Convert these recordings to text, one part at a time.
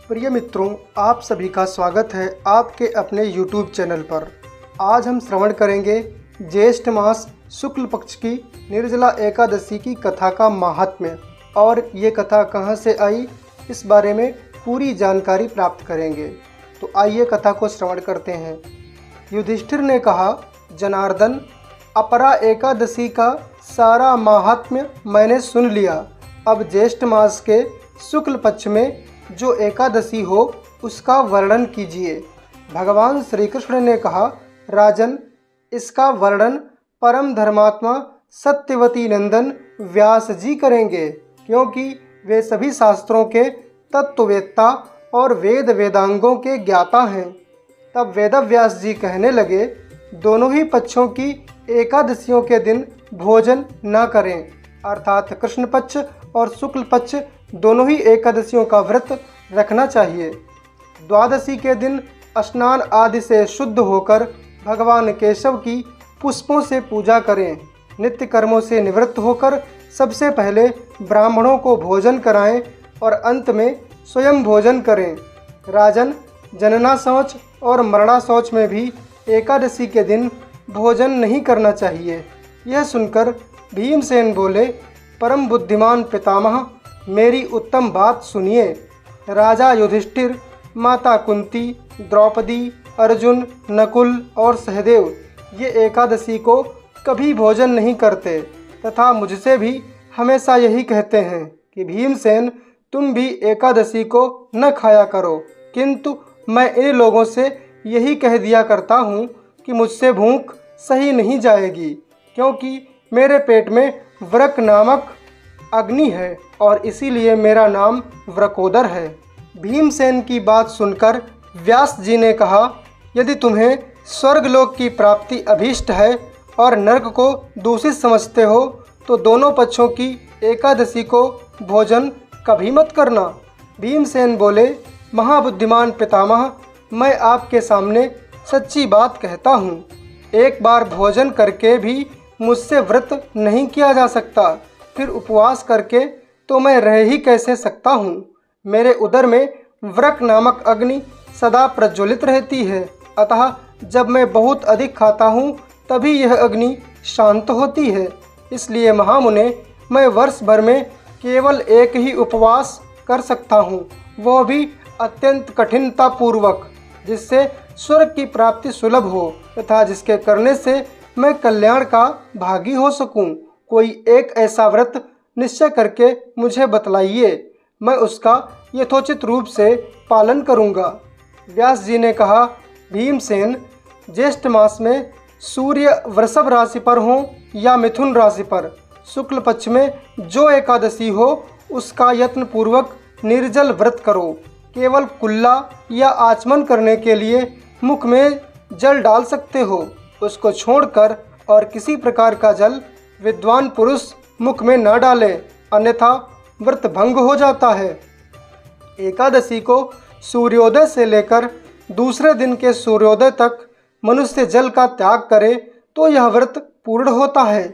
प्रिय मित्रों, आप सभी का स्वागत है आपके अपने YouTube चैनल पर। आज हम श्रवण करेंगे ज्येष्ठ मास शुक्ल पक्ष की निर्जला एकादशी की कथा का माहात्म्य और ये कथा कहाँ से आई, इस बारे में पूरी जानकारी प्राप्त करेंगे। तो आइए कथा को श्रवण करते हैं। युधिष्ठिर ने कहा, जनार्दन, अपरा एकादशी का सारा माहात्म्य मैंने सुन लिया। अब ज्येष्ठ मास के शुक्ल पक्ष में जो एकादशी हो उसका वर्णन कीजिए। भगवान श्री कृष्ण ने कहा, राजन, इसका वर्णन परम धर्मात्मा सत्यवती नंदन व्यास जी करेंगे, क्योंकि वे सभी शास्त्रों के तत्ववेत्ता और वेद वेदांगों के ज्ञाता हैं। तब वेदव्यास जी कहने लगे, दोनों ही पक्षों की एकादशियों के दिन भोजन न करें, अर्थात कृष्ण पक्ष और शुक्ल पक्ष दोनों ही एकादशियों का व्रत रखना चाहिए। द्वादशी के दिन स्नान आदि से शुद्ध होकर भगवान केशव की पुष्पों से पूजा करें। नित्य कर्मों से निवृत्त होकर सबसे पहले ब्राह्मणों को भोजन कराएं और अंत में स्वयं भोजन करें। राजन, जनना शौच और मरणा शौच में भी एकादशी के दिन भोजन नहीं करना चाहिए। यह सुनकर भीमसेन बोले, परम बुद्धिमान पितामह, मेरी उत्तम बात सुनिए। राजा युधिष्ठिर, माता कुंती, द्रौपदी, अर्जुन, नकुल और सहदेव ये एकादशी को कभी भोजन नहीं करते तथा मुझसे भी हमेशा यही कहते हैं कि भीमसेन, तुम भी एकादशी को न खाया करो। किंतु मैं इन लोगों से यही कह दिया करता हूँ कि मुझसे भूख सही नहीं जाएगी, क्योंकि मेरे पेट में व्रक नामक अग्नि है और इसीलिए मेरा नाम व्रकोदर है। भीमसेन की बात सुनकर व्यास जी ने कहा, यदि तुम्हें स्वर्गलोक की प्राप्ति अभीष्ट है और नरक को दूषित समझते हो तो दोनों पक्षों की एकादशी को भोजन कभी मत करना। भीमसेन बोले, महाबुद्धिमान पितामह, मैं आपके सामने सच्ची बात कहता हूँ। एक बार भोजन करके भी मुझसे व्रत नहीं किया जा सकता, फिर उपवास करके तो मैं रह ही कैसे सकता हूँ। मेरे उदर में व्रक नामक अग्नि सदा प्रज्वलित रहती है, अतः जब मैं बहुत अधिक खाता हूँ तभी यह अग्नि शांत होती है। इसलिए महामुने, मैं वर्ष भर में केवल एक ही उपवास कर सकता हूँ, वह भी अत्यंत कठिनता पूर्वक, जिससे स्वर्ग की प्राप्ति सुलभ हो तथा जिसके करने से मैं कल्याण का भागी हो सकूं। कोई एक ऐसा व्रत निश्चय करके मुझे बतलाइए, मैं उसका यथोचित रूप से पालन करूंगा। व्यास जी ने कहा, भीमसेन, ज्येष्ठ मास में सूर्य वृषभ राशि पर हो या मिथुन राशि पर, शुक्ल पक्ष में जो एकादशी हो उसका यत्न पूर्वक निर्जल व्रत करो। केवल कुल्ला या आचमन करने के लिए मुख में जल डाल सकते हो, उसको छोड़कर और किसी प्रकार का जल विद्वान पुरुष मुख में न डाले, अन्यथा व्रत भंग हो जाता है। एकादशी को सूर्योदय से लेकर दूसरे दिन के सूर्योदय तक मनुष्य जल का त्याग करे तो यह व्रत पूर्ण होता है।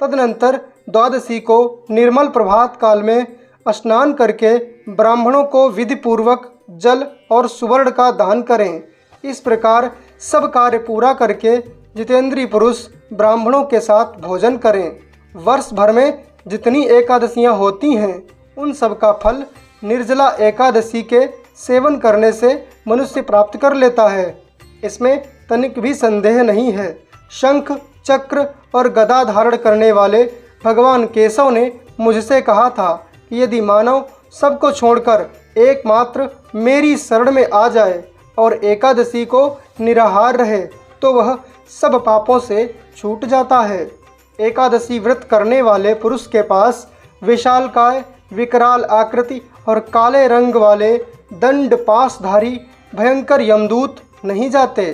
तदनंतर द्वादशी को निर्मल प्रभात काल में स्नान करके ब्राह्मणों को विधि पूर्वक जल और सुवर्ण का दान करें। इस प्रकार सब कार्य पूरा करके जितेंद्रीय पुरुष ब्राह्मणों के साथ भोजन करें। वर्ष भर में जितनी एकादशियां होती हैं उन सब का फल निर्जला एकादशी के सेवन करने से मनुष्य प्राप्त कर लेता है, इसमें तनिक भी संदेह नहीं है। शंख, चक्र और गदा धारण करने वाले भगवान केशव ने मुझसे कहा था कि यदि मानव सबको छोड़कर एकमात्र मेरी शरण में आ जाए और एकादशी को निराहार रहे तो वह सब पापों से छूट जाता है। एकादशी व्रत करने वाले पुरुष के पास विशालकाय, विकराल आकृति और काले रंग वाले दंड पासधारी भयंकर यमदूत नहीं जाते।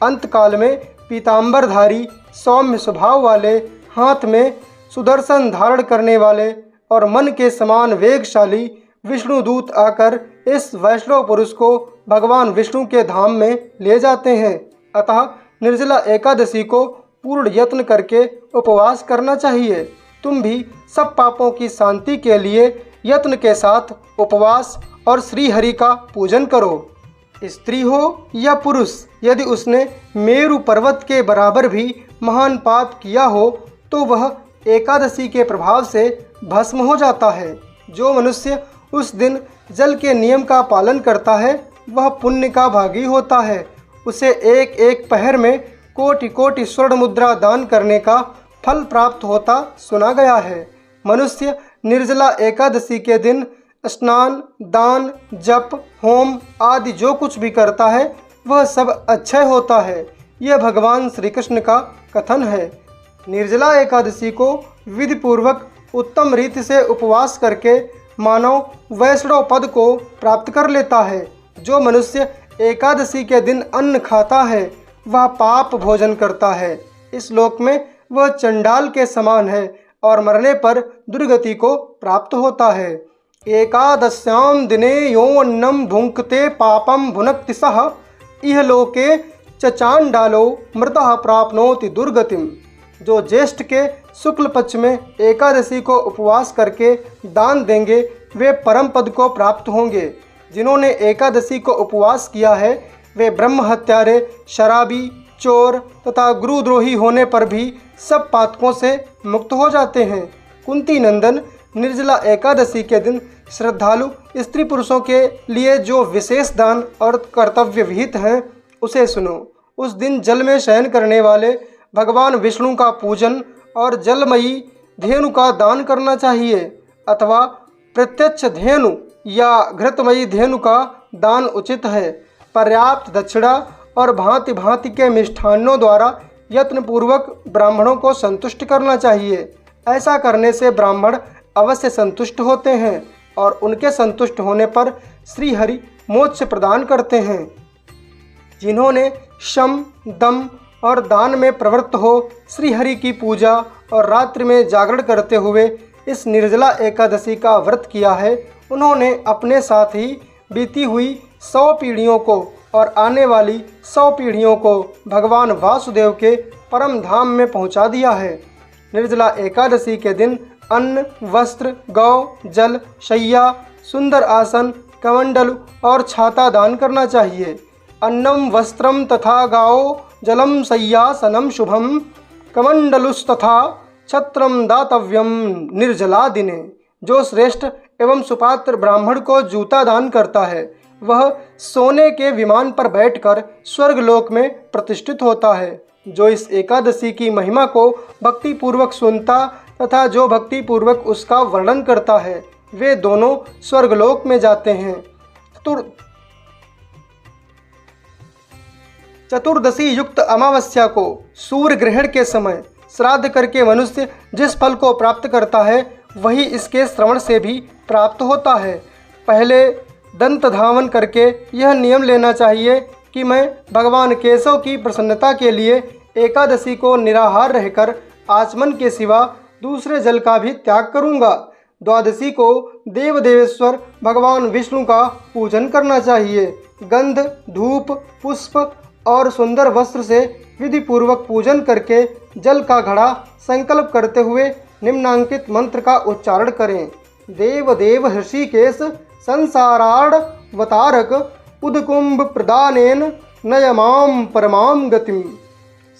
अंतकाल में पीतांबरधारी, सौम्य स्वभाव वाले, हाथ में सुदर्शन धारण करने वाले और मन के समान वेगशाली विष्णुदूत आकर इस वैष्णव पुरुष को भगवान विष्णु के धाम में ले जाते हैं। अतः निर्जला एकादशी को पूर्ण यत्न करके उपवास करना चाहिए। तुम भी सब पापों की शांति के लिए यत्न के साथ उपवास और श्री हरि का पूजन करो। स्त्री हो या पुरुष, यदि उसने मेरु पर्वत के बराबर भी महान पाप किया हो तो वह एकादशी के प्रभाव से भस्म हो जाता है। जो मनुष्य उस दिन जल के नियम का पालन करता है वह पुण्य का भागी होता है। उसे एक एक पहर में कोटि कोटि स्वर्ण मुद्रा दान करने का फल प्राप्त होता सुना गया है। मनुष्य निर्जला एकादशी के दिन स्नान, दान, जप, होम आदि जो कुछ भी करता है वह सब अक्षय होता है। यह भगवान श्री कृष्ण का कथन है। निर्जला एकादशी को विधि पूर्वक उत्तम रीति से उपवास करके मानव वैष्णव पद को प्राप्त कर लेता है। जो मनुष्य एकादशी के दिन अन्न खाता है वह पाप भोजन करता है। इस लोक में वह चंडाल के समान है और मरने पर दुर्गति को प्राप्त होता है। एकादश्याम दिने यो अन्नम भुंक्ते पापम भुनक्ति सह इह लोके चांडालो मृतः प्राप्नोति दुर्गतिम। जो ज्येष्ठ के शुक्ल पक्ष में एकादशी को उपवास करके दान देंगे वे परम पद को प्राप्त होंगे। जिन्होंने एकादशी को उपवास किया है वे ब्रह्म हत्यारे, शराबी, चोर तथा गुरुद्रोही होने पर भी सब पातकों से मुक्त हो जाते हैं। कुंती नंदन, निर्जला एकादशी के दिन श्रद्धालु स्त्री पुरुषों के लिए जो विशेष दान और कर्तव्य विहित हैं उसे सुनो। उस दिन जल में शयन करने वाले भगवान विष्णु का पूजन और जलमयी धेनु का दान करना चाहिए अथवा प्रत्यक्ष धेनु या घृतमयी धेनु का दान उचित है। पर्याप्त दक्षिणा और भांति भांति के मिष्ठान्नों द्वारा यत्नपूर्वक ब्राह्मणों को संतुष्ट करना चाहिए। ऐसा करने से ब्राह्मण अवश्य संतुष्ट होते हैं और उनके संतुष्ट होने पर श्री हरि मोक्ष प्रदान करते हैं। जिन्होंने शम, दम और दान में प्रवृत्त हो श्री हरि की पूजा और रात्रि में जागरण करते हुए इस निर्जला एकादशी का व्रत किया है, उन्होंने अपने साथ ही बीती हुई 100 पीढ़ियों को और आने वाली 100 पीढ़ियों को भगवान वासुदेव के परम धाम में पहुंचा दिया है। निर्जला एकादशी के दिन अन्न, वस्त्र, गौ, जल, शैया, सुंदर आसन, कमंडल और छाता दान करना चाहिए। अन्नम वस्त्रम तथा गाओ जलम शय्यासनम शुभम कमंडलुस्तथा छत्रम दातव्यम निर्जला दिने। जो श्रेष्ठ एवं सुपात्र ब्राह्मण को जूता दान करता है वह सोने के विमान पर बैठकर स्वर्गलोक में प्रतिष्ठित होता है। जो इस एकादशी की महिमा को भक्ति पूर्वक सुनता तथा जो भक्ति पूर्वक उसका वर्णन करता है वे दोनों स्वर्गलोक में जाते हैं। चतुर्दशी युक्त अमावस्या को सूर्य ग्रहण के समय श्राद्ध करके मनुष्य जिस फल को प्राप्त करता है वही इसके श्रवण से भी प्राप्त होता है। पहले दंत धावन करके यह नियम लेना चाहिए कि मैं भगवान केशव की प्रसन्नता के लिए एकादशी को निराहार रहकर आचमन के सिवा दूसरे जल का भी त्याग करूंगा। द्वादशी को देव देवेश्वर भगवान विष्णु का पूजन करना चाहिए। गंध, धूप, पुष्प और सुंदर वस्त्र से विधि पूर्वक पूजन करके जल का घड़ा संकल्प करते हुए निम्नांकित मंत्र का उच्चारण करें। देव देव ऋषिकेश संसारावतारक उदकुंभ प्रदानेन नयमाम परमाम गतिम।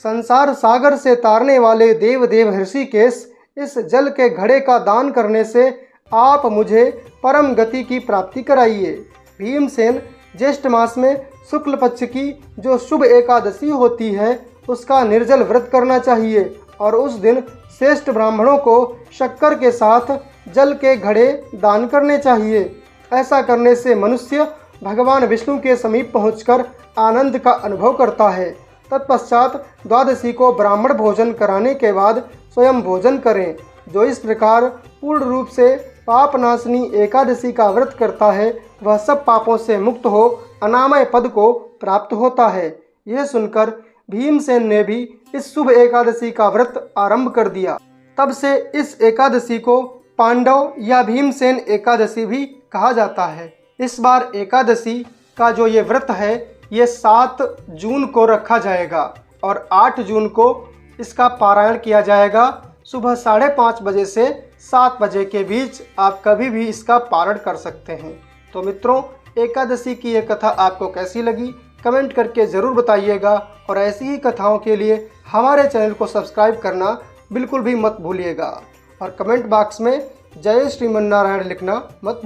संसार सागर से तारने वाले देव देव ऋषिकेश, इस जल के घड़े का दान करने से आप मुझे परम गति की प्राप्ति कराइए। भीमसेन, ज्येष्ठ मास में शुक्ल पक्ष की जो शुभ एकादशी होती है उसका निर्जल व्रत करना चाहिए और उस दिन श्रेष्ठ ब्राह्मणों को शक्कर के साथ जल के घड़े दान करने चाहिए। ऐसा करने से मनुष्य भगवान विष्णु के समीप पहुंचकर आनंद का अनुभव करता है। तत्पश्चात द्वादशी को ब्राह्मण भोजन कराने के बाद स्वयं भोजन करें। जो इस प्रकार पूर्ण रूप से पापनाशनी एकादशी का व्रत करता है वह सब पापों से मुक्त हो अनामय पद को प्राप्त होता है। यह सुनकर भीमसेन ने भी इस शुभ एकादशी का व्रत आरंभ कर दिया। तब से इस एकादशी को पांडव या भीमसेन एकादशी भी कहा जाता है। इस बार एकादशी का जो ये व्रत है ये 7 जून को रखा जाएगा और 8 जून को इसका पारायण किया जाएगा। सुबह 5:30 बजे से 7 बजे के बीच आप कभी भी इसका पारण कर सकते हैं। तो मित्रों, एकादशी की ये कथा आपको कैसी लगी कमेंट करके ज़रूर बताइएगा और ऐसी ही कथाओं के लिए हमारे चैनल को सब्सक्राइब करना बिल्कुल भी मत भूलिएगा और कमेंट बॉक्स में जय श्रीमन्नारायण लिखना मत